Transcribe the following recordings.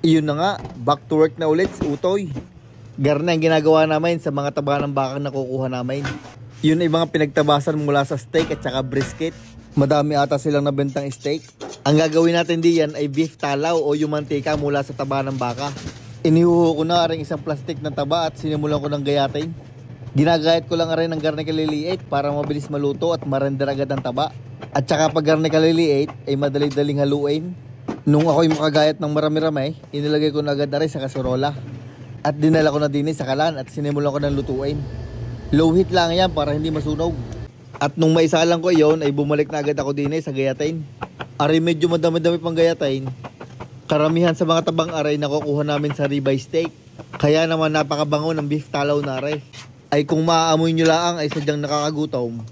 Iyon na nga, back to work na ulit si Utoy. Garna ang ginagawa namin sa mga taba ng bakang nakukuha namin. Yun ay mga pinagtabasan mula sa steak at saka brisket. Madami ata silang nabentang steak. Ang gagawin natin diyan ay beef talaw o yung mantika mula sa taba ng baka. Inihuho ko na rin isang plastic ng taba at sinimulan ko ng gayatin. Ginagayat ko lang rin ng garne kaliliit para mabilis maluto at marender agad ang taba. At saka pag garne kaliliit ay madali-daling haluin. Nung ako'y makagayat ng marami-rami, inilagay ko na agad na rin sa kaserola. At dinala ko na din sa kalan at sinimulan ko ng lutuin. Low heat lang yan para hindi masunog. At nung maisalang ko iyon ay bumalik na agad ako din sa gayatin. Aray medyo madami-dami pang gayatin. Karamihan sa mga tabang aray nakukuha namin sa ribeye steak. Kaya naman napakabango ng beef talaw na aray. Ay kung maaamoy nyo lang ay sadyang nakakagutom.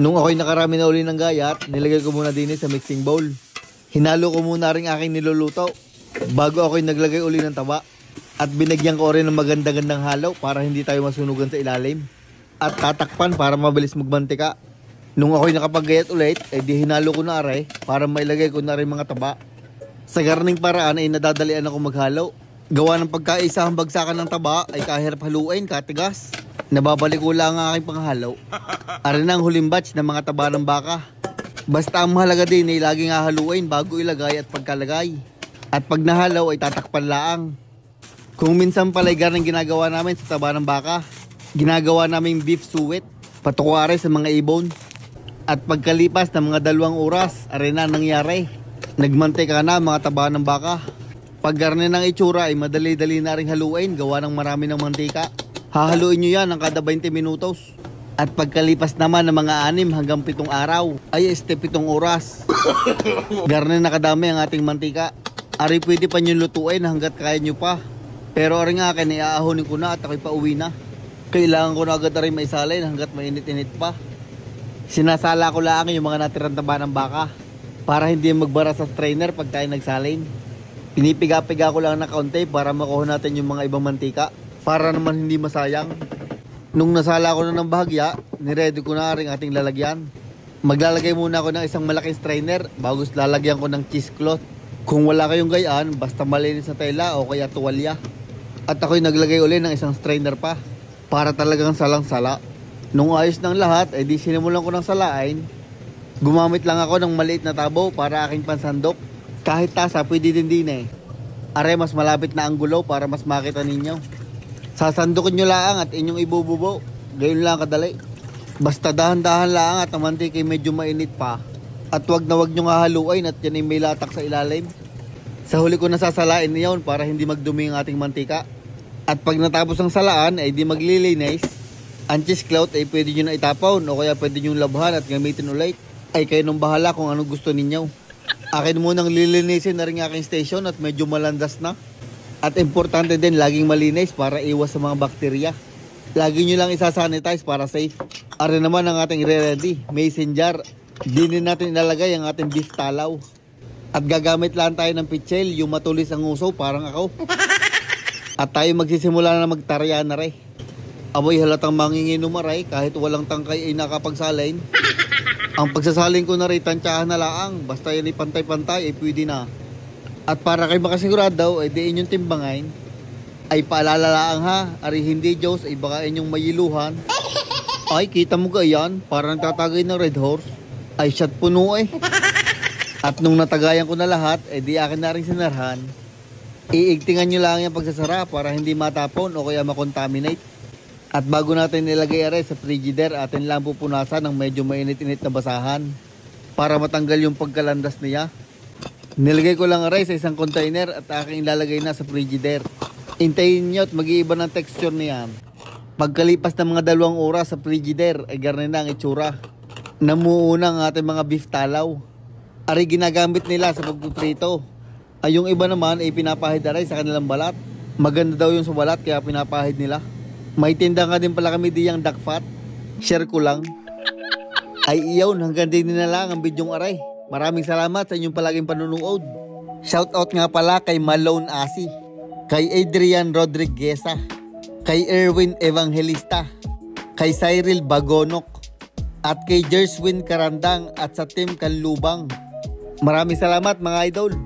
Nung ako'y nakarami na uli ng gayat, nilagay ko muna din sa mixing bowl. Hinalo ko muna rin aking niluluto bago ako'y naglagay uli ng taba. At binigyan ko rin ng maganda-gandang halo para hindi tayo masunugan sa ilalim. At tatakpan para mabilis magmantika. Nung ako'y nakapaggayat ulit, ay di hinalo ko na aray para mailagay ko na rin mga taba. Sa garning paraan ay nadadalian ako maghalo. Gawa ng pagkaisahang bagsakan ng taba ay kahirap haluin, katigas. Nababalik ko lang ang aking panghalo. Arin na ang huling batch ng mga taba ng baka. Basta ang mahalaga din ay laging hahaluin bago ilagay at pagkalagay. At pag nahalaw ay tatakpan laang. Kung minsan palay garning ginagawa namin sa taba ng baka, ginagawa naming beef suet, patukwari sa mga ibon. At pagkalipas ng mga 2 oras, arin na nangyari. Nagmantika na mga taba ng baka. Pag garne ng itsura ay madali-dali na rin haluin gawa ng marami ng mantika. Hahaluin nyo yan ng kada 20 minutos. At pagkalipas naman ng mga 6 hanggang 7 araw, ay 7 oras. Garne na kadami ang ating mantika. Ari pwede pa nyo lutuin hanggat kaya nyo pa. Pero aring akin ay aahonin ko na at ako'y pauwi na. Kailangan ko na agad rin maisalin hanggat mainit-init pa. Sinasala ko lang yung mga natirang taba ng baka para hindi magbara sa strainer pag tayo nagsalin. Pinipiga-piga ko lang na kaunti para makuha natin yung mga ibang mantika para naman hindi masayang. Nung nasala ko na ng bahagya, niready ko na rin ating lalagyan. Maglalagay muna ako ng isang malaking strainer bago lalagyan ko ng cheesecloth. Kung wala kayong gayaan, basta malinis na tela o kaya tuwalya. At ako'y naglagay uli ng isang strainer pa para talagang salang-sala. Nung ayos ng lahat, ay di sinimulan ko ng salain. Gumamit lang ako ng maliit na tabo para aking pansandok. Kahit tasa, pwede din. Are, mas malapit na ang gulo para mas makita ninyo. Sasandukin nyo lang at inyong ibububo. Gayon lang kadali. Basta dahan-dahan lang at ang mantika ay medyo mainit pa. At wag na wag nyo nga haluin at yan ay may latak sa ilalim. Sa huli ko nasasalain niyon para hindi magdumi ang ating mantika. At pag natapos ang salaan ay di maglilinis. Ang cheesecloth ay pwede nyo na itapon o kaya pwede nyo labhan at gamitin ulit. Ay kayo nang bahala kung anong gusto ninyo. Akin munang lilinisin na rin aking station at medyo malandas na. At importante din laging malinis para iwas sa mga bakterya. Lagi nyo lang isasanitize para safe. Ari naman ang ating re-ready, mason jar. Dinin natin ilalagay ang ating beef talaw. At gagamit lang tayo ng pitchel, yung matulis ang uso parang ako. At tayo magsisimula na magtarya na rin. Aboy halatang manginginom aray kahit walang tangkay ay nakapagsalin. Ang pagsasalin ko na rin tansyahan na laang. Basta yan ay pantay-pantay ay pwede na. At para kayo makasigurado ay di inyong timbangain. Ay paalala lang ha, ari hindi Diyos ay baka inyong mayiluhan. Ay kita mo gayan, parang tatagay ng red horse. Ay shot puno eh. At nung natagayan ko na lahat, ay di akin na rin sinarhan. Iigtingan nyo lang yung pagsasara para hindi matapon o kaya makontaminate. At bago natin nilagay aray sa frigider, atin lang pupunasan ng medyo mainit-init na basahan para matanggal yung pagkalandas niya. Nilagay ko lang aray sa isang container at aking ilalagay na sa frigider. Hintayin nyo at mag-iiba ng texture niyan. Pagkalipas ng mga 2 oras sa frigider ay garne na ang itsura. Namuuna ang ating mga beef talaw. Ari ginagamit nila sa pagpiprito. Ay yung iba naman ay pinapahid aray sa kanilang balat. Maganda daw yung sa balat kaya pinapahid nila. May tinda nga din pala kami diyang duck fat. Share ko lang. Ay iyon, hanggang din na lang ang bidyong aray. Maraming salamat sa inyong palaging panunood. Shoutout nga pala kay Malone Asi, kay Adrian Rodrigueza, kay Erwin Evangelista, kay Cyril Bagonok, at kay Jerswin Karandang at sa Team Kanlubang. Maraming salamat mga idol.